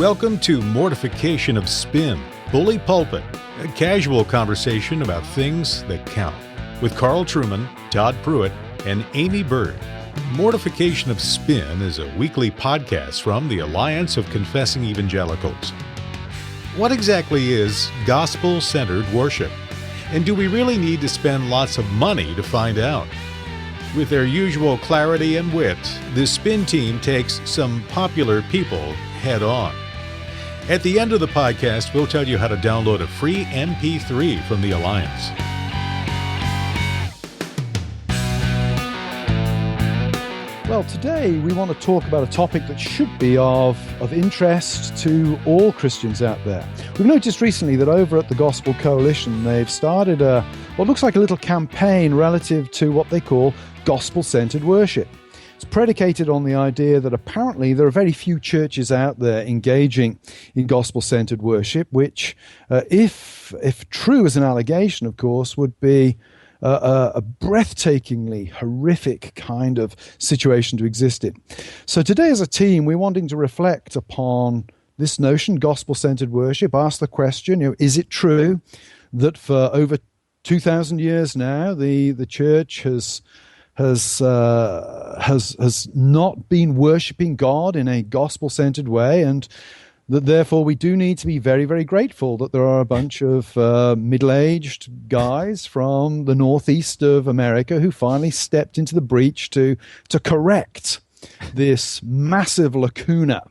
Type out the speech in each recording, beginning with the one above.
Welcome to Mortification of Spin, Bully Pulpit, a casual conversation about things that count, with Carl Truman, Todd Pruitt, and Amy Bird. Mortification of Spin is a weekly podcast from the Alliance of Confessing Evangelicals. What exactly is gospel-centered worship? And do we really need to spend lots of money to find out? With their usual clarity and wit, the Spin team takes some popular people head on. At the end of the podcast, we'll tell you how to download a free MP3 from the Alliance. Well, today we want to talk about a topic that should be of interest to all Christians out there. We've noticed recently that over at the Gospel Coalition, they've started what looks like a little campaign relative to what they call gospel-centered worship. It's predicated on the idea that apparently there are very few churches out there engaging in gospel-centered worship, which, if true as an allegation, of course, would be a breathtakingly horrific kind of situation to exist in. So today as a team, we're wanting to reflect upon this notion, gospel-centered worship, ask the question, is it true that for over 2,000 years now, the church has not been worshiping God in a gospel-centered way, and that therefore we do need to be very, very grateful that there are a bunch of middle-aged guys from the northeast of America who finally stepped into the breach to correct this massive lacuna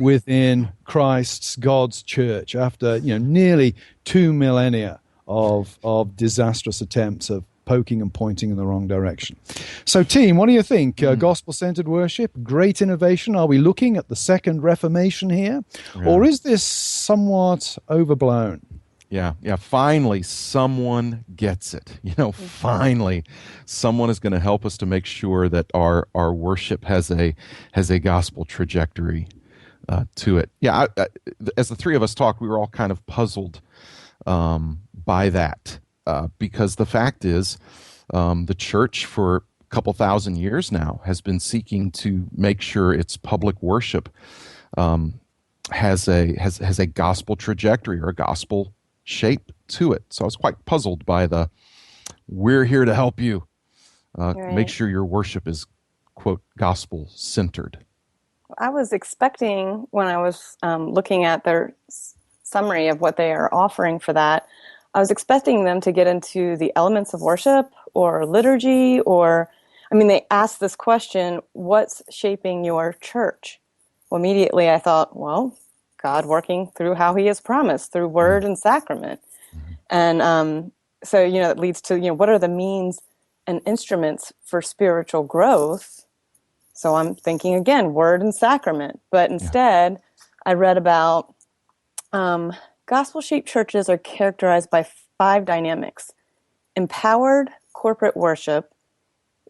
within God's church after nearly 2 millennia of disastrous attempts of poking and pointing in the wrong direction. So, team, what do you think? Gospel-centered worship, great innovation. Are we looking at the Second Reformation here? Yeah. Or is this somewhat overblown? Yeah. Finally, someone gets it. Finally, someone is going to help us to make sure that our worship has a gospel trajectory to it. Yeah, as the three of us talked, we were all kind of puzzled by that. Because the fact is, the church for a couple thousand years now has been seeking to make sure its public worship has a gospel trajectory or a gospel shape to it. So I was quite puzzled by we're here to help you make sure your worship is, quote, gospel-centered. I was expecting, when I was looking at their summary of what they are offering for that, I was expecting them to get into the elements of worship or liturgy they asked this question, what's shaping your church? Well, immediately I thought, God working through how he has promised, through word and sacrament. And so it leads to, what are the means and instruments for spiritual growth? So I'm thinking, again, word and sacrament. But instead, I read about gospel-shaped churches are characterized by 5 dynamics: empowered corporate worship,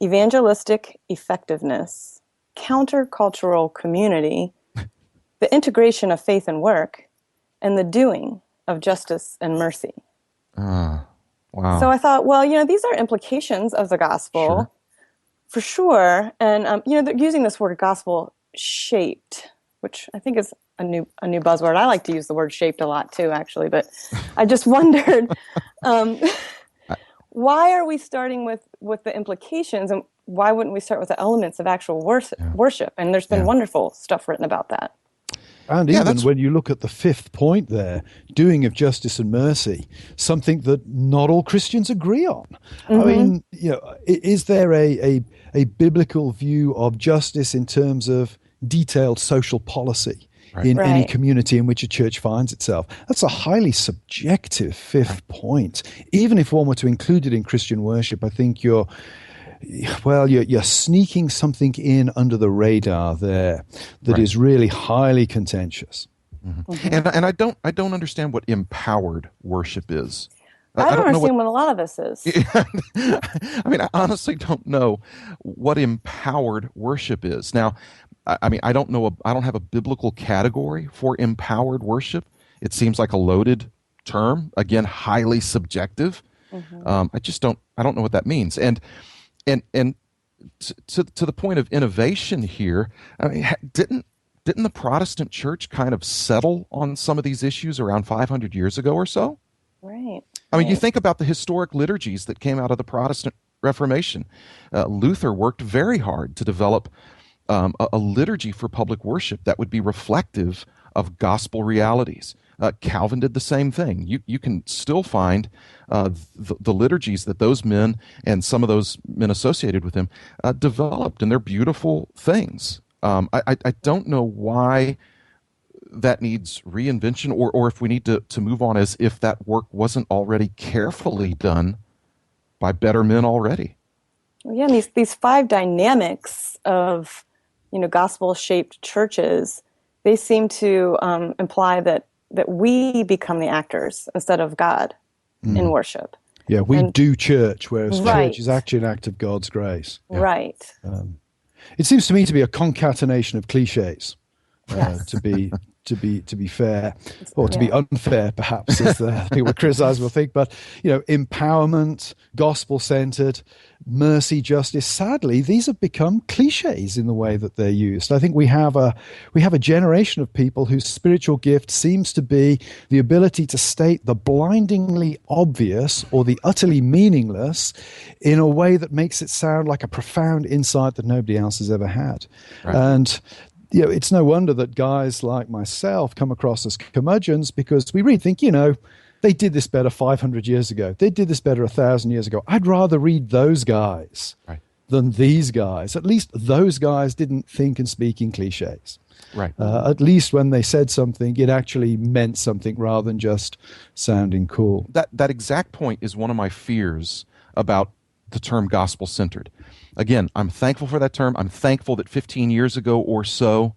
evangelistic effectiveness, countercultural community, the integration of faith and work, and the doing of justice and mercy. Wow. So I thought, these are implications of the gospel, for sure. And, they're using this word gospel-shaped, which I think is a new buzzword. I like to use the word shaped a lot too, actually, but I just wondered, why are we starting with the implications, and why wouldn't we start with the elements of actual worship? And there's been wonderful stuff written about that. And even when you look at the 5th point there, doing of justice and mercy, something that not all Christians agree on. Mm-hmm. I mean, is there a biblical view of justice in terms of detailed social policy in any community in which a church finds itself? That's a highly subjective 5th point. Even if one were to include it in Christian worship, I think you're sneaking something in under the radar there that is really highly contentious. Mm-hmm. Mm-hmm. And I don't understand what empowered worship is. I don't understand what a lot of this is. I honestly don't know what empowered worship is. Now, I don't know. I don't have a biblical category for empowered worship. It seems like a loaded term. Again, highly subjective. Mm-hmm. I don't know what that means. And to the point of innovation here, didn't didn't the Protestant church kind of settle on some of these issues around 500 years ago or so? Right. I mean, you think about the historic liturgies that came out of the Protestant Reformation. Luther worked very hard to develop a liturgy for public worship that would be reflective of gospel realities. Calvin did the same thing. You can still find the liturgies that those men and some of those men associated with him developed, and they're beautiful things. I don't know why that needs reinvention, or if we need to move on as if that work wasn't already carefully done by better men already. Well, yeah, and these five dynamics of gospel-shaped churches, they seem to imply that we become the actors instead of God in worship. Yeah, we do church, whereas Right. church is actually an act of God's grace. Right. It seems to me to be a concatenation of cliches. Yes. To be fair, or to be unfair, perhaps, as the people criticize will think. But empowerment, gospel-centered, mercy, justice. Sadly, these have become cliches in the way that they're used. I think we have a generation of people whose spiritual gift seems to be the ability to state the blindingly obvious or the utterly meaningless in a way that makes it sound like a profound insight that nobody else has ever had. Right. And it's no wonder that guys like myself come across as curmudgeons, because we really think, they did this better 500 years ago. They did this better 1,000 years ago. I'd rather read those guys than these guys. At least those guys didn't think and speak in cliches. Right. At least when they said something, it actually meant something rather than just sounding cool. That exact point is one of my fears about the term gospel-centered. Again, I'm thankful for that term. I'm thankful that 15 years ago or so,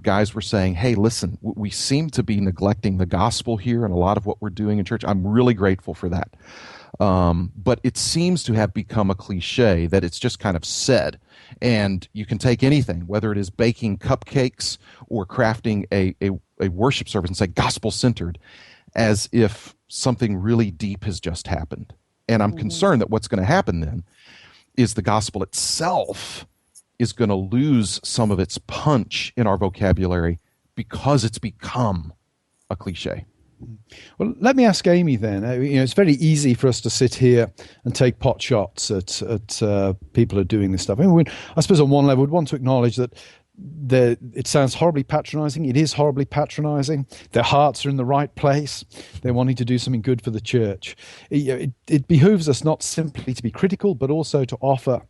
guys were saying, hey, listen, we seem to be neglecting the gospel here and a lot of what we're doing in church. I'm really grateful for that. But it seems to have become a cliche that it's just kind of said. And you can take anything, whether it is baking cupcakes or crafting a worship service, and say gospel-centered, as if something really deep has just happened. And I'm concerned that what's going to happen then is the gospel itself is going to lose some of its punch in our vocabulary because it's become a cliche. Well, let me ask Amy then. It's very easy for us to sit here and take pot shots at people who are doing this stuff. I suppose on one level, we'd want to acknowledge that it sounds horribly patronizing. It is horribly patronizing. Their hearts are in the right place. They're wanting to do something good for the church. It behooves us not simply to be critical, but also to offer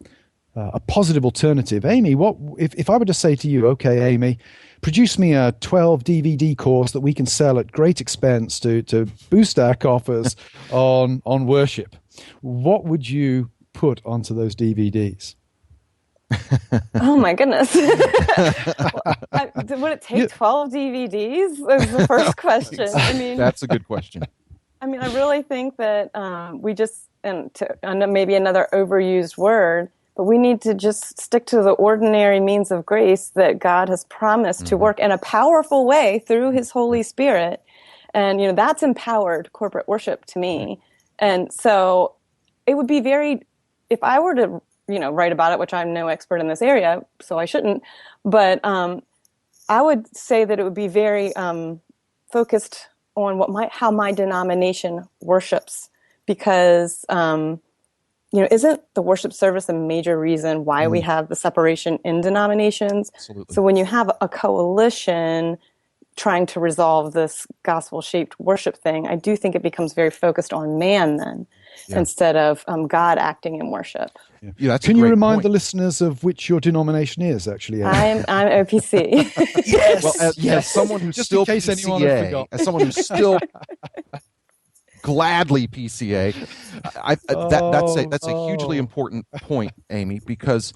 a positive alternative. Amy, what if I were to say to you, okay, Amy, produce me a 12 DVD course that we can sell at great expense to boost our coffers on worship, what would you put onto those DVDs? Oh my goodness. Would it take 12 DVDs? Is the first question. I mean, that's a good question. I mean, I really think that we just, and maybe another overused word, but we need to just stick to the ordinary means of grace that God has promised to work in a powerful way through His Holy Spirit. And, that's empowered corporate worship to me. And so it would be if I were to write about it, which I'm no expert in this area, so I shouldn't. But I would say that it would be very focused on how my denomination worships, because isn't the worship service a major reason why we have the separation in denominations? Absolutely. So when you have a coalition trying to resolve this gospel-shaped worship thing, I do think it becomes very focused on man then, instead of God acting in worship. Yeah, Can you remind the listeners of which your denomination is, actually? I'm OPC. Yes. Well, as someone who's Just still in case anyone had PCA, forgotten. as someone who's still gladly PCA, that's a hugely important point, Amy, because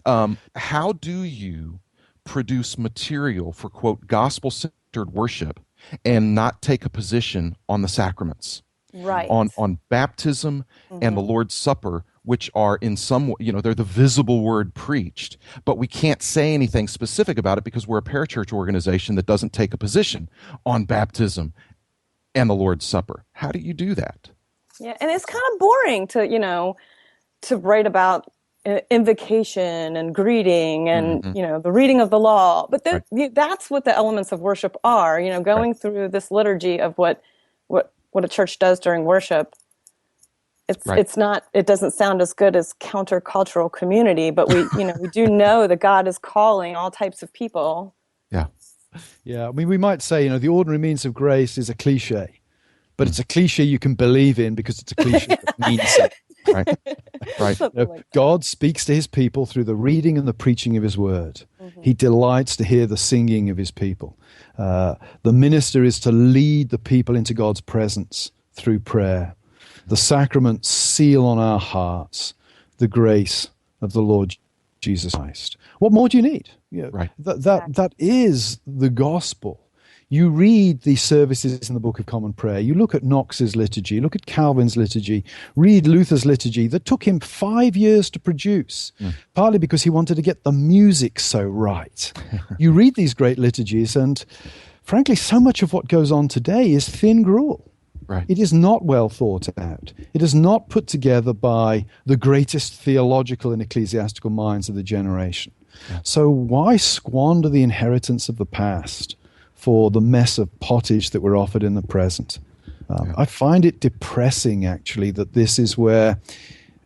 how do you produce material for, quote, gospel-centered worship and not take a position on the sacraments? Right. On baptism and the Lord's Supper, which are in some, they're the visible word preached, but we can't say anything specific about it because we're a parachurch organization that doesn't take a position on baptism and the Lord's Supper. How do you do that? Yeah, and it's kind of boring to write about invocation and greeting and Mm-hmm. the reading of the law. But Right. that's what the elements of worship are. Going through this liturgy of what a church does during worship. Right. It's not. It doesn't sound as good as countercultural community, but we do know that God is calling all types of people. Yeah. Yeah, I mean, we might say, the ordinary means of grace is a cliche, but it's a cliche you can believe in because it's a cliche that means something. Right. Right. Something like that. God speaks to his people through the reading and the preaching of his word. He delights to hear the singing of his people. The minister is to lead the people into God's presence through prayer. The sacraments seal on our hearts the grace of the Lord Jesus Christ. What more do you need? Right. That is the gospel. You read the services in the Book of Common Prayer. You look at Knox's liturgy, look at Calvin's liturgy, read Luther's liturgy that took him 5 years to produce, partly because he wanted to get the music so right. You read these great liturgies, and frankly, so much of what goes on today is thin gruel. Right. It is not well thought out. It is not put together by the greatest theological and ecclesiastical minds of the generation. Yeah. So why squander the inheritance of the past for the mess of pottage that we're offered in the present? I find it depressing, actually, that this is where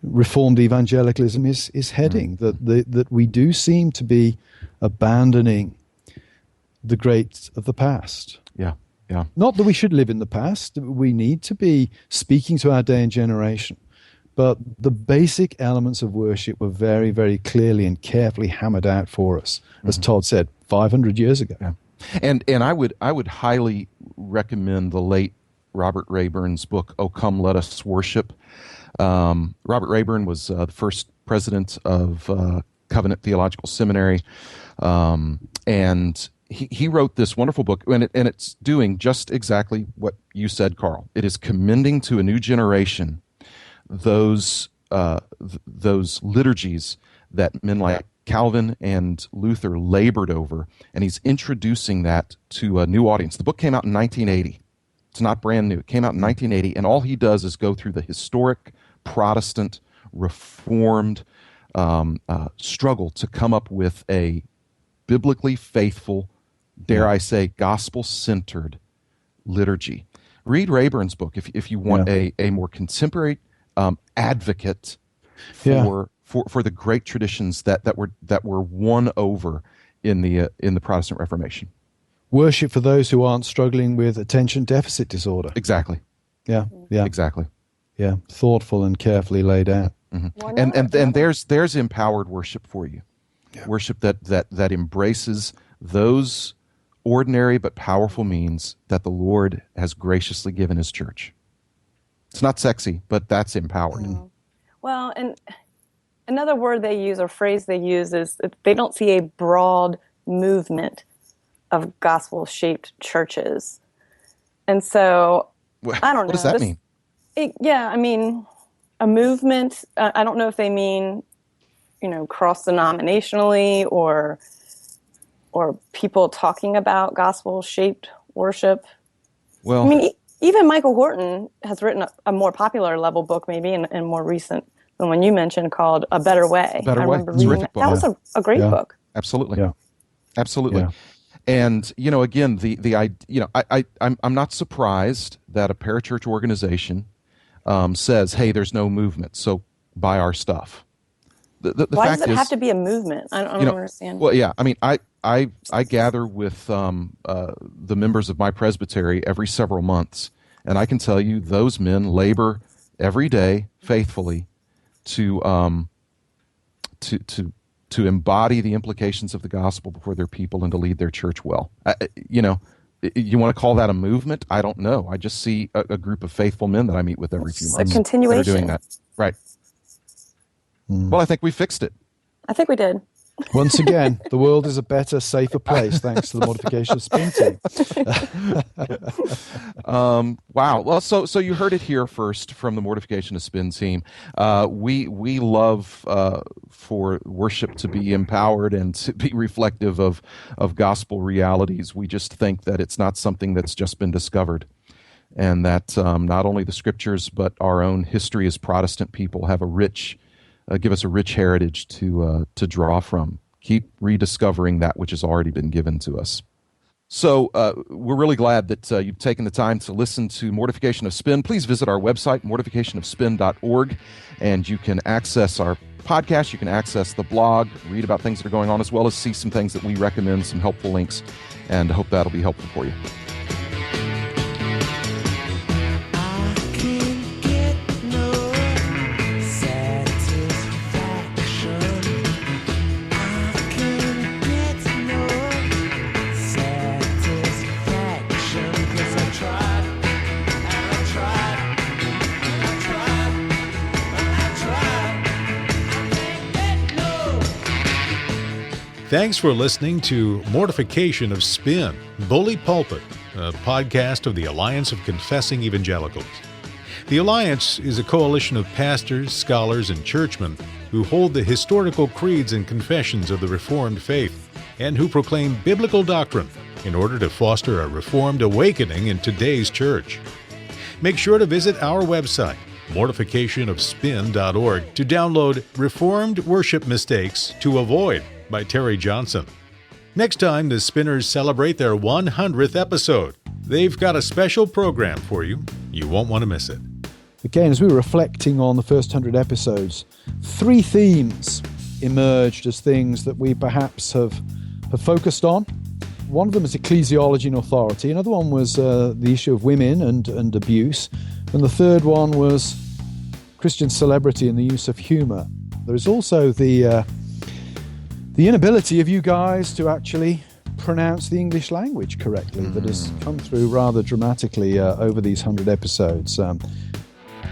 Reformed evangelicalism is heading, that we do seem to be abandoning the great of the past. Yeah. Yeah. Not that we should live in the past. We need to be speaking to our day and generation. But the basic elements of worship were very, very clearly and carefully hammered out for us, as Todd said, 500 years ago. Yeah. And I would highly recommend the late Robert Rayburn's book, "Oh Come Let Us Worship." Robert Rayburn was the first president of Covenant Theological Seminary, and he wrote this wonderful book, and it's doing just exactly what you said, Carl. It is commending to a new generation those liturgies that men like Calvin and Luther labored over, and he's introducing that to a new audience. The book came out in 1980. It's not brand new. It came out in 1980, and all he does is go through the historic Protestant Reformed struggle to come up with a biblically faithful, dare I say, gospel-centered liturgy. Read Rayburn's book if you want a more contemporary advocate for the great traditions that were won over in the Protestant Reformation. Worship for those who aren't struggling with attention deficit disorder. Exactly. Yeah. Exactly. Yeah. Thoughtful and carefully laid out. Mm-hmm. And there's empowered worship for you. Yeah. Worship that embraces those ordinary but powerful means that the Lord has graciously given his church. It's not sexy, but that's empowered. Well, and another word they use or phrase they use is that they don't see a broad movement of gospel-shaped churches. And so, I don't know. What does that mean? I mean, a movement, I don't know if they mean, cross-denominationally or people talking about gospel-shaped worship. Well, I mean, even Michael Horton has written a more popular level book, maybe, and more recent than one you mentioned, called A Better Way. I remember reading that. That was a great book. Absolutely. Yeah. Absolutely. Yeah. And, again, I'm not surprised that a parachurch organization says, hey, there's no movement, so buy our stuff. Why does it have to be a movement? I don't understand. Well, yeah, I mean, I gather with the members of my presbytery every several months, and I can tell you those men labor every day faithfully to embody the implications of the gospel before their people and to lead their church well. You want to call that a movement? I don't know. I just see a group of faithful men that I meet with every few months. A continuation. That are doing that. Right. Well, I think we fixed it. I think we did. Once again, the world is a better, safer place thanks to the Mortification of Spin team. Wow. Well, so you heard it here first from the Mortification of Spin team. We love for worship to be empowered and to be reflective of gospel realities. We just think that it's not something that's just been discovered, and that not only the scriptures but our own history as Protestant people have a rich give us a rich heritage to draw from. Keep rediscovering that which has already been given to us. So we're really glad that you've taken the time to listen to Mortification of Spin. Please visit our website, mortificationofspin.org, and you can access our podcast, you can access the blog, read about things that are going on, as well as see some things that we recommend, some helpful links, and I hope that'll be helpful for you. Thanks for listening to Mortification of Spin, Bully Pulpit, a podcast of the Alliance of Confessing Evangelicals. The Alliance is a coalition of pastors, scholars, and churchmen who hold the historical creeds and confessions of the Reformed faith and who proclaim biblical doctrine in order to foster a Reformed awakening in today's church. Make sure to visit our website, mortificationofspin.org, to download Reformed Worship Mistakes to Avoid by Terry Johnson. Next time, the Spinners celebrate their 100th episode. They've got a special program for you. You won't want to miss it. Again, as we were reflecting on the first 100 episodes, 3 themes emerged as things that we perhaps have focused on. One of them is ecclesiology and authority. Another one was the issue of women and abuse. And the third one was Christian celebrity and the use of humor. There is also the inability of you guys to actually pronounce the English language correctly that has come through rather dramatically over these 100 episodes.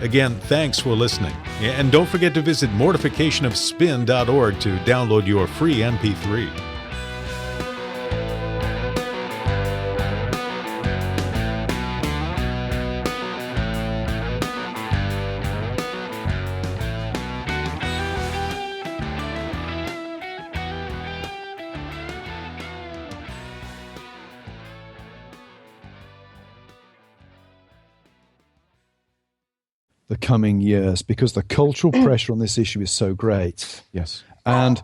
Again, thanks for listening. And don't forget to visit mortificationofspin.org to download your free MP3. The coming years, because the cultural pressure on this issue is so great. Yes. And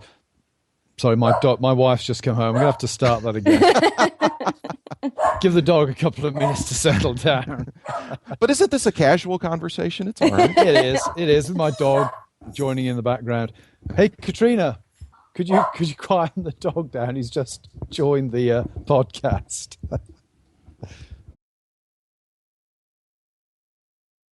sorry, my wife's just come home. I'm gonna have to start that again. Give the dog a couple of minutes to settle down. But isn't this a casual conversation? It's all right. It is. With my dog joining in the background. Hey, Katrina, could you quieten the dog down? He's just joined the podcast.